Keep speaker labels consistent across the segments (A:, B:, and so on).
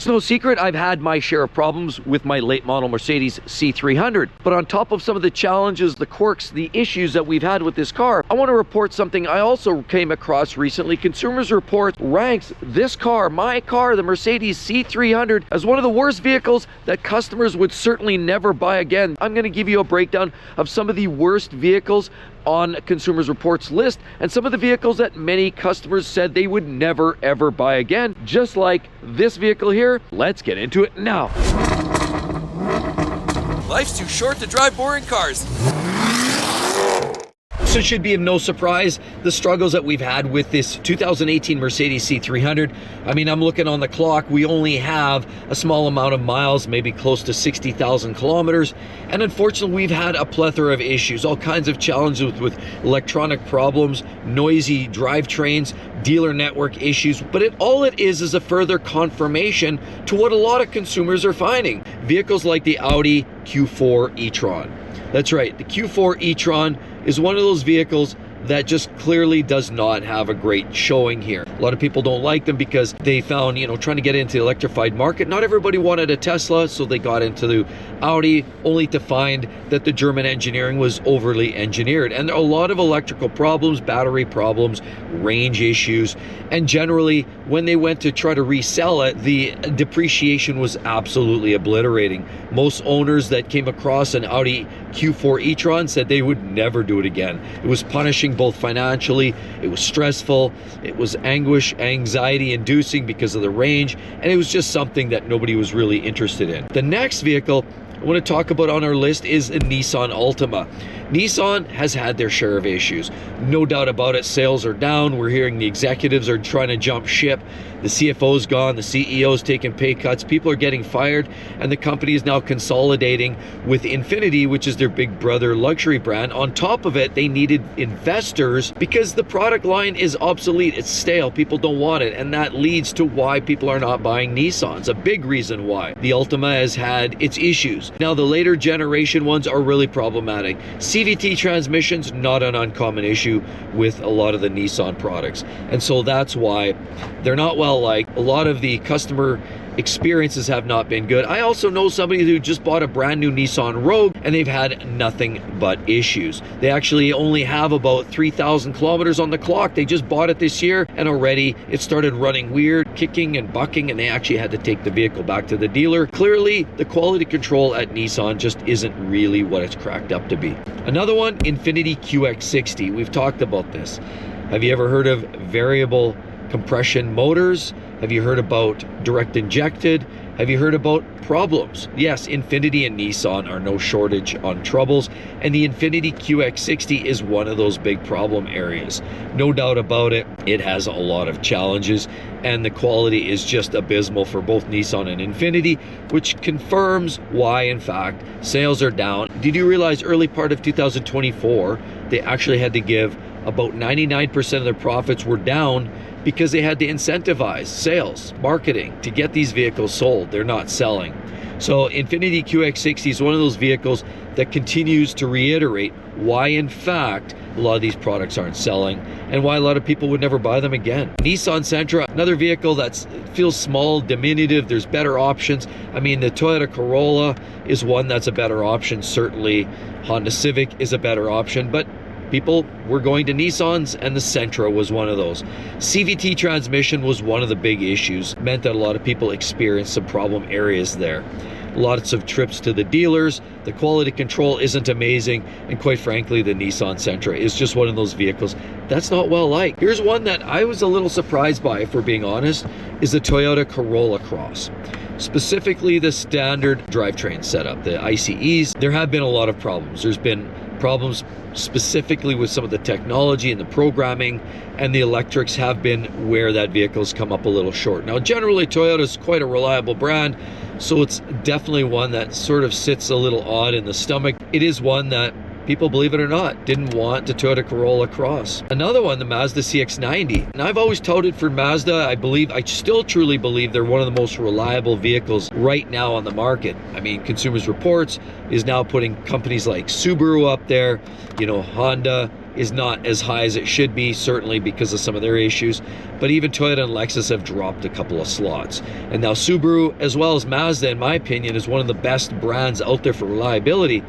A: It's no secret I've had my share of problems with my late model Mercedes C300, but on top of some of the challenges, the quirks, the issues that we've had with this car, I want to report something I also came across recently. Consumers Report ranks this car, my car, the Mercedes C300, as one of the worst vehicles that customers would certainly never buy again. I'm going to give you a breakdown of some of the worst vehicles on Consumers Report's list and some of the vehicles that many customers said they would never ever buy again, just like this vehicle here. Let's get into it now.
B: Life's too short to drive boring cars.
A: So it should be of no surprise the struggles that we've had with this 2018 Mercedes C300. I mean, I'm looking on the clock, we only have a small amount of miles, maybe close to 60,000 kilometers. And unfortunately, we've had a plethora of issues, all kinds of challenges with electronic problems, noisy drivetrains, dealer network issues. But all it is a further confirmation to what a lot of consumers are finding. Vehicles like the Audi Q4 E-Tron. That's right, the Q4 E-Tron is one of those vehicles that just clearly does not have a great showing here. A lot of people don't like them because they found, trying to get into the electrified market, not everybody wanted a Tesla, so they got into the Audi, only to find that the German engineering was overly engineered. And there are a lot of electrical problems, battery problems, range issues, and generally, when they went to try to resell it, the depreciation was absolutely obliterating. Most owners that came across an Audi Q4 E-Tron said they would never do it again. It was punishing both financially, it was stressful, it was anguish, anxiety inducing because of the range, and it was just something that nobody was really interested in. The next vehicle I want to talk about on our list is a Nissan Altima. Nissan has had their share of issues. No doubt about it, sales are down. We're hearing the executives are trying to jump ship. The CFO's gone, the CEO's taking pay cuts, people are getting fired, and the company is now consolidating with Infiniti, which is their big brother luxury brand. On top of it, they needed investors because the product line is obsolete, it's stale, people don't want it, and that leads to why people are not buying Nissans. A big reason why. The Altima has had its issues. Now the later generation ones are really problematic. CVT transmissions, not an uncommon issue with a lot of the Nissan products. And so that's why they're not well liked. A lot of the customer experiences have not been good. I also know somebody who just bought a brand new Nissan Rogue and they've had nothing but issues. They actually only have about 3,000 kilometers on the clock. They just bought it this year and already it started running weird, kicking and bucking, and they actually had to take the vehicle back to the dealer. Clearly, the quality control at Nissan just isn't really what it's cracked up to be. Another one, Infiniti QX60. We've talked about this. Have you ever heard of variable compression motors? Have you heard about direct injected? Have you heard about problems? Yes, Infiniti and Nissan are no shortage on troubles, and the Infiniti QX60 is one of those big problem areas. No doubt about it, it has a lot of challenges, and the quality is just abysmal for both Nissan and Infiniti, which confirms why, in fact, sales are down. Did you realize early part of 2024, they actually had to give about 99% of their profits were down because they had to incentivize sales, marketing to get these vehicles sold. They're not selling. So Infiniti QX60 is one of those vehicles that continues to reiterate why, in fact, a lot of these products aren't selling and why a lot of people would never buy them again. Nissan Sentra, another vehicle that feels small, diminutive. There's better options. I mean, the Toyota Corolla is one that's a better option. Certainly, Honda Civic is a better option, but people were going to Nissans, and the Sentra was one of those. CVT transmission was one of the big issues. Meant that a lot of people experienced some problem areas there. Lots of trips to the dealers. The quality control isn't amazing, and quite frankly, the Nissan Sentra is just one of those vehicles that's not well liked. Here's one that I was a little surprised by, if we're being honest, is the Toyota Corolla Cross. Specifically the standard drivetrain setup, the ICEs. There have been a lot of problems. There's been problems specifically with some of the technology and the programming, and the electrics have been where that vehicle's come up a little short. Now, generally, Toyota's quite a reliable brand, so it's definitely one that sort of sits a little odd in the stomach. It is one that people, believe it or not, didn't want the Toyota Corolla Cross. Another one, the Mazda CX-90. And I've always touted for Mazda. I still truly believe they're one of the most reliable vehicles right now on the market. I mean, Consumers Reports is now putting companies like Subaru up there, Honda, is not as high as it should be, certainly because of some of their issues. But even Toyota and Lexus have dropped a couple of slots. And now Subaru, as well as Mazda, in my opinion, is one of the best brands out there for reliability.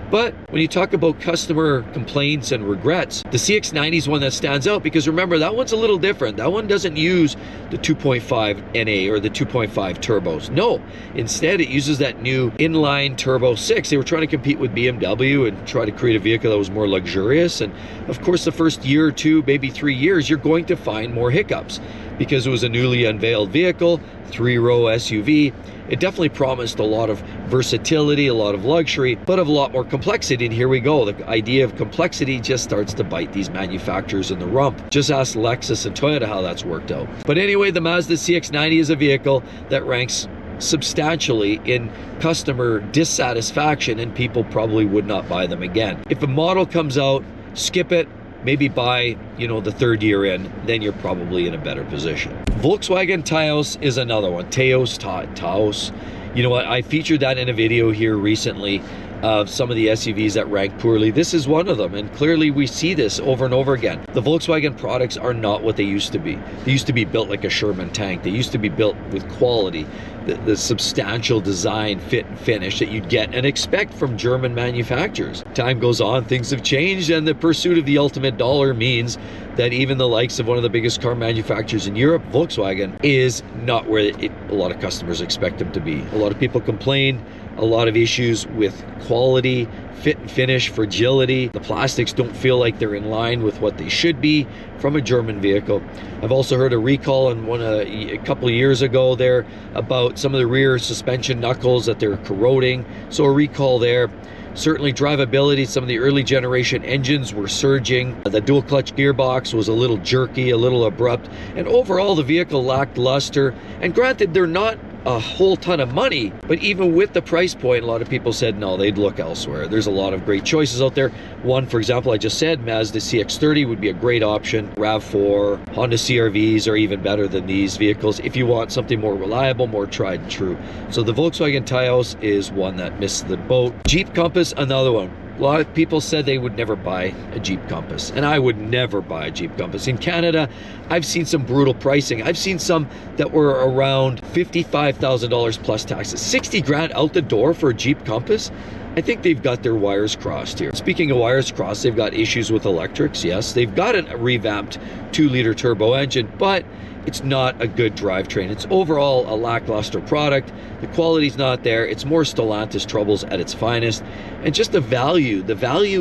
A: But when you talk about customer complaints and regrets, the CX-90 is one that stands out, because remember, that one's a little different. That one doesn't use the 2.5 NA or the 2.5 turbos. No, instead it uses that new inline turbo 6. They were trying to compete with BMW and try to create a vehicle that was more luxurious. And of course, the first year or two, maybe 3 years, you're going to find more hiccups because it was a newly unveiled vehicle, 3-row SUV. It definitely promised a lot of versatility, a lot of luxury, but of a lot more complexity. And here we go. The idea of complexity just starts to bite these manufacturers in the rump. Just ask Lexus and Toyota how that's worked out. But anyway, the Mazda CX-90 is a vehicle that ranks substantially in customer dissatisfaction, and people probably would not buy them again. If a model comes out, skip it. Maybe buy, the third year in, then you're probably in a better position. Volkswagen Taos is another one. Taos. You know what? I featured that in a video here recently of some of the SUVs that rank poorly. This is one of them, and clearly we see this over and over again. The Volkswagen products are not what they used to be. They used to be built like a Sherman tank. They used to be built with quality, the substantial design, fit, and finish that you'd get and expect from German manufacturers. Time goes on, things have changed, and the pursuit of the ultimate dollar means that even the likes of one of the biggest car manufacturers in Europe, Volkswagen, is not where a lot of customers expect them to be. A lot of people complain. A lot of issues with quality, fit and finish, fragility. The plastics don't feel like they're in line with what they should be from a German vehicle. I've also heard a recall in a couple of years ago there about some of the rear suspension knuckles that they're corroding. So a recall there. Certainly drivability, some of the early generation engines were surging. The dual clutch gearbox was a little jerky, a little abrupt, and overall the vehicle lacked luster. And granted, they're not a whole ton of money, but even with the price point, a lot of people said no, they'd look elsewhere. There's a lot of great choices out there. One, for example, I just said Mazda CX-30 would be a great option. RAV4, Honda CR-Vs are even better than these vehicles if you want something more reliable, more tried and true. So the Volkswagen Taos is one that missed the boat. Jeep Compass, another one. A lot of people said they would never buy a Jeep Compass, and I would never buy a Jeep Compass. In Canada, I've seen some brutal pricing. I've seen some that were around $55,000 plus taxes. 60 grand out the door for a Jeep Compass? I think they've got their wires crossed here. Speaking of wires crossed, they've got issues with electrics, yes. They've got a revamped 2-liter turbo engine, but it's not a good drivetrain. It's overall a lackluster product. The quality's not there. It's more Stellantis troubles at its finest. And just the value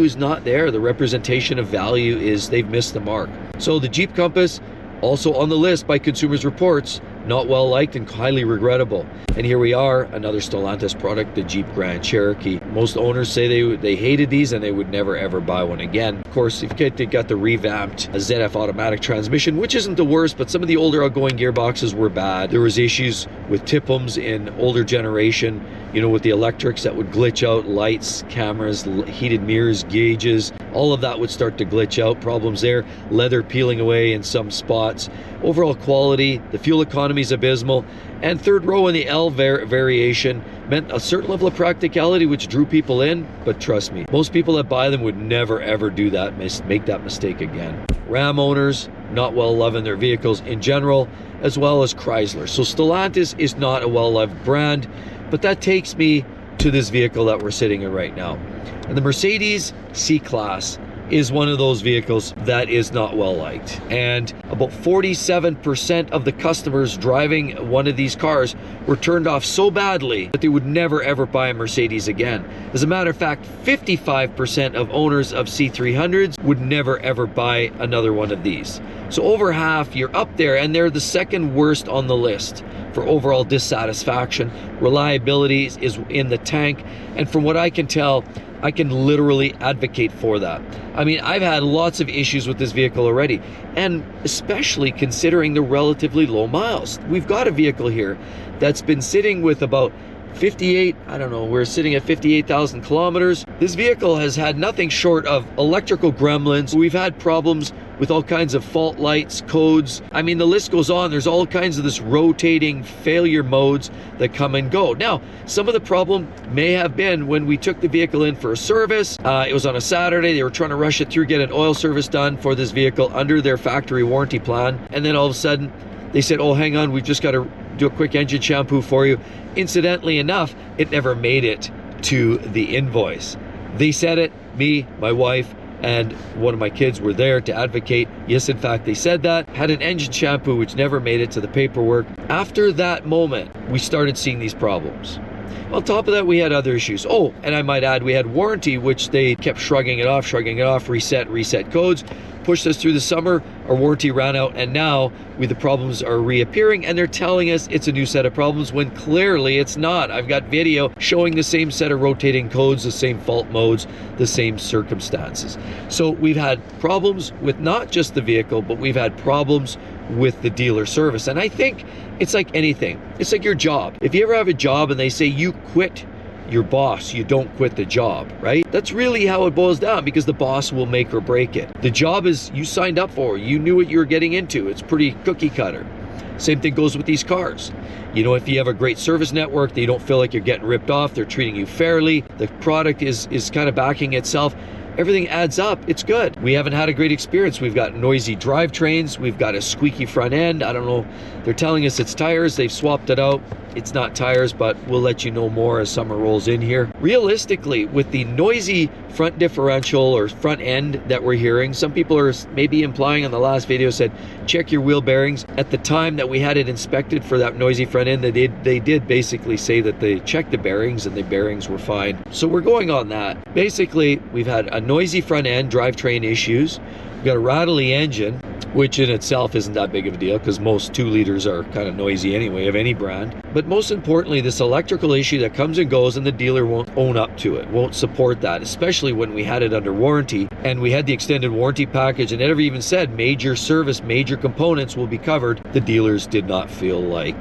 A: is not there. The representation of value is they've missed the mark. So the Jeep Compass, also on the list by Consumers Reports, not well liked and highly regrettable. And here we are, another Stellantis product, the Jeep Grand Cherokee. Most owners say they hated these and they would never ever buy one again. Of course, if they got the revamped ZF automatic transmission, which isn't the worst, but some of the older outgoing gearboxes were bad. There was issues with tip-ums in older generation, with the electrics that would glitch out, lights, cameras, heated mirrors, gauges, all of that would start to glitch out. Problems there, leather peeling away in some spots. Overall quality, the fuel economy is abysmal, and third row in the L variation meant a certain level of practicality which drew people in, but trust me, most people that buy them would never ever do that, make that mistake again. Ram owners, not well loving their vehicles in general, as well as Chrysler. So Stellantis is not a well-loved brand, but that takes me to this vehicle that we're sitting in right now. And the Mercedes C-Class is one of those vehicles that is not well liked. And about 47% of the customers driving one of these cars were turned off so badly that they would never ever buy a Mercedes again. As a matter of fact, 55% of owners of C300s would never ever buy another one of these. So over half, you're up there, and they're the second worst on the list for overall dissatisfaction. Reliability is in the tank, and from what I can tell, I can literally advocate for that. I mean, I've had lots of issues with this vehicle already, and especially considering the relatively low miles. We've got a vehicle here that's been sitting with about 58, I don't know, we're sitting at 58,000 kilometers. This vehicle has had nothing short of electrical gremlins. We've had problems with all kinds of fault lights, codes. I mean, the list goes on. There's all kinds of this rotating failure modes that come and go. Now, some of the problem may have been when we took the vehicle in for a service. It was on a Saturday. They were trying to rush it through, get an oil service done for this vehicle under their factory warranty plan. And then all of a sudden, they said, oh, hang on, we've just got to do a quick engine shampoo for you. Incidentally enough, it never made it to the invoice. They said it, me, my wife, and one of my kids were there to advocate. Yes, in fact, they said that. Had an engine shampoo which never made it to the paperwork. After that moment, we started seeing these problems. On top of that, we had other issues. Oh, and I might add, we had warranty, which they kept shrugging it off, reset codes, pushed us through the summer. Our warranty ran out, and now the problems are reappearing, and they're telling us it's a new set of problems when clearly it's not. I've got video showing the same set of rotating codes, the same fault modes, the same circumstances. So we've had problems with not just the vehicle, but we've had problems with the dealer service. And I think it's like anything. It's like your job. If you ever have a job and they say you quit your boss, you don't quit the job, right? That's really how it boils down, because the boss will make or break it. The job is you signed up for, you knew what you were getting into. It's pretty cookie cutter. Same thing goes with these cars. You know, if you have a great service network, they don't feel like you're getting ripped off, they're treating you fairly, the product is kind of backing itself, everything adds up, it's good. We haven't had a great experience. We've got noisy drivetrains, we've got a squeaky front end. I don't know, they're telling us it's tires, they've swapped it out. It's not tires, but we'll let you know more as summer rolls in here. Realistically, with the noisy front differential or front end that we're hearing, some people are maybe implying on the last video said, check your wheel bearings. At the time that we had it inspected for that noisy front end, they did basically say that they checked the bearings and the bearings were fine. So we're going on that. Basically, we've had a noisy front end, drivetrain issues. We've got a rattly engine, which in itself isn't that big of a deal because most 2 liters are kind of noisy anyway of any brand. But most importantly, this electrical issue that comes and goes and the dealer won't own up to it, won't support that, especially when we had it under warranty and we had the extended warranty package and it never even said major service, major components will be covered. The dealers did not feel like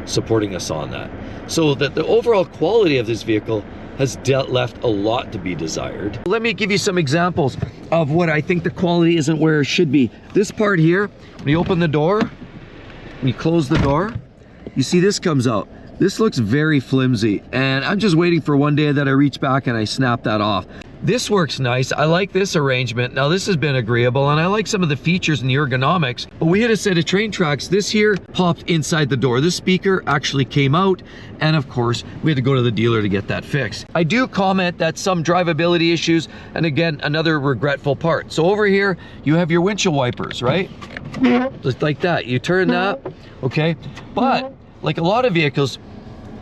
A: supporting us on that. So that the overall quality of this vehicle has left a lot to be desired. Let me give you some examples of what I think the quality isn't where it should be. This part here, when you open the door, when you close the door, you see this comes out. This looks very flimsy, and I'm just waiting for one day that I reach back and I snap that off. This works nice. I like this arrangement. Now this has been agreeable, and I like some of the features and the ergonomics, but we had a set of train tracks. This here popped inside the door. This speaker actually came out, and of course, we had to go to the dealer to get that fixed. I do comment that some drivability issues, and again, another regretful part. So over here, you have your windshield wipers, right? Just like that. You turn that, okay? But like a lot of vehicles,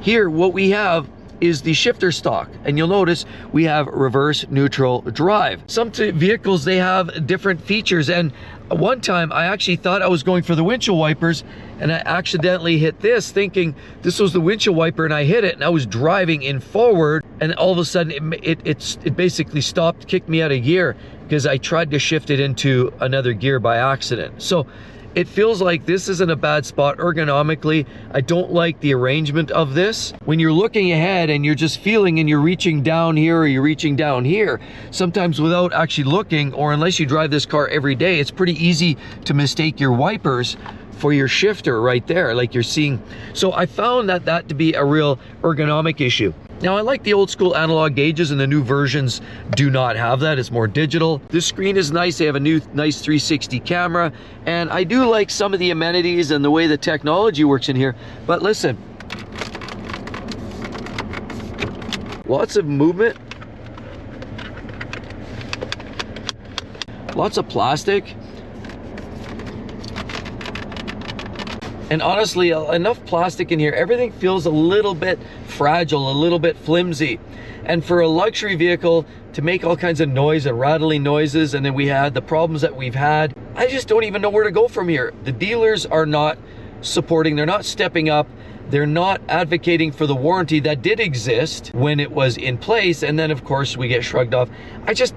A: here what we have is the shifter stock, and you'll notice we have reverse neutral drive. Some vehicles, they have different features, and one time I actually thought I was going for the windshield wipers and I accidentally hit this thinking this was the windshield wiper, and I hit it and I was driving in forward, and all of a sudden it basically stopped, kicked me out of gear because I tried to shift it into another gear by accident. So it feels like this is in a bad spot ergonomically. I don't like the arrangement of this. When you're looking ahead and you're just feeling and you're reaching down here or you're reaching down here, sometimes without actually looking, or unless you drive this car every day, it's pretty easy to mistake your wipers for your shifter right there, like you're seeing. So I found that to be a real ergonomic issue. Now I like the old school analog gauges, and the new versions do not have that. It's more digital. This screen is nice. They have a new nice 360 camera, and I do like some of the amenities and the way the technology works in here. But listen, lots of movement, lots of plastic. And honestly, enough plastic in here. Everything feels a little bit fragile, a little bit flimsy. And for a luxury vehicle to make all kinds of noise and rattling noises, and then we had the problems that we've had, I just don't even know where to go from here. The dealers are not supporting, they're not stepping up, they're not advocating for the warranty that did exist when it was in place, and then of course we get shrugged off.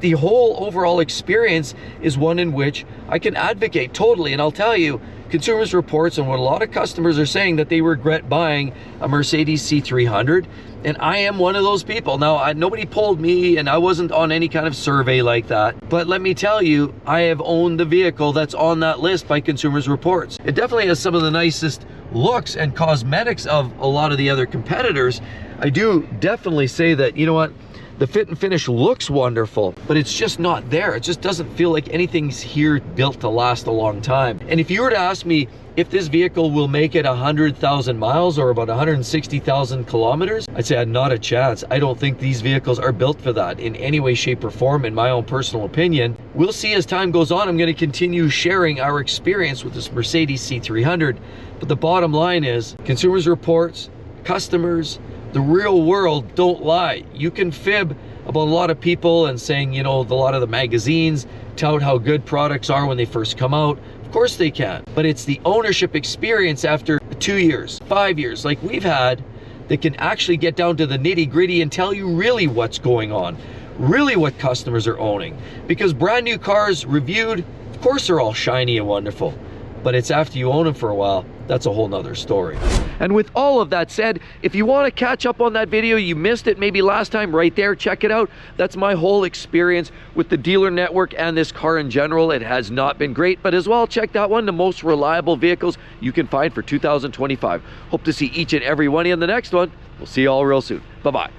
A: The whole overall experience is one in which I can advocate totally, and I'll tell you, Consumers Reports and what a lot of customers are saying, that they regret buying a Mercedes C300. And I am one of those people. Now, nobody polled me and I wasn't on any kind of survey like that. But let me tell you, I have owned the vehicle that's on that list by Consumers Reports. It definitely has some of the nicest looks and cosmetics of a lot of the other competitors. I do definitely say that, you know what, the fit and finish looks wonderful, but it's just not there. It just doesn't feel like anything's here built to last a long time. And if you were to ask me if this vehicle will make it 100,000 miles or about 160,000 kilometers, I'd say not a chance. I don't think these vehicles are built for that in any way, shape, or form, in my own personal opinion. We'll see as time goes on. I'm going to continue sharing our experience with this Mercedes C300. But the bottom line is, Consumers Reports, customers, the real world don't lie. You can fib about a lot of people and saying, you know, a lot of the magazines tout how good products are when they first come out. Of course they can, but it's the ownership experience after 2 years, 5 years, like we've had, that can actually get down to the nitty gritty and tell you really what's going on, really what customers are owning. Because brand new cars reviewed, of course they're all shiny and wonderful, but it's after you own them for a while, that's a whole nother story. And with all of that said, if you want to catch up on that video, you missed it maybe last time, right there, check it out. That's my whole experience with the dealer network and this car in general. It has not been great, but as well, check that one, the most reliable vehicles you can find for 2025. Hope to see each and every one of you in the next one. We'll see you all real soon. Bye-bye.